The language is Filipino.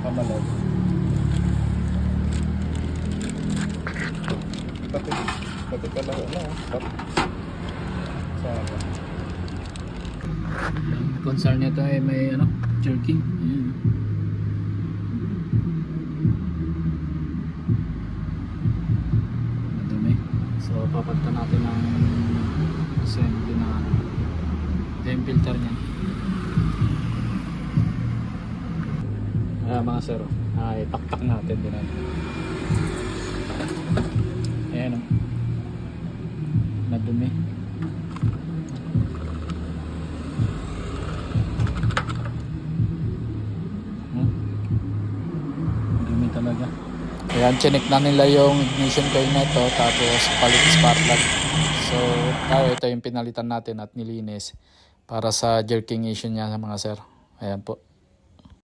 Pamalag. Pati pala concern nito ay may jerking. Ayan. Madumi. So papalitan natin ng assembly na ito yung filter niya. Mga sir, itaktak natin din natin. Ayan o. Madumi. Madumi talaga. Ayan, chinik na nila yung ignition coil nito, tapos palit spark plug. So tayo, ito yung pinalitan natin at nilinis para sa jerking issue niya mga sir. Ayan po.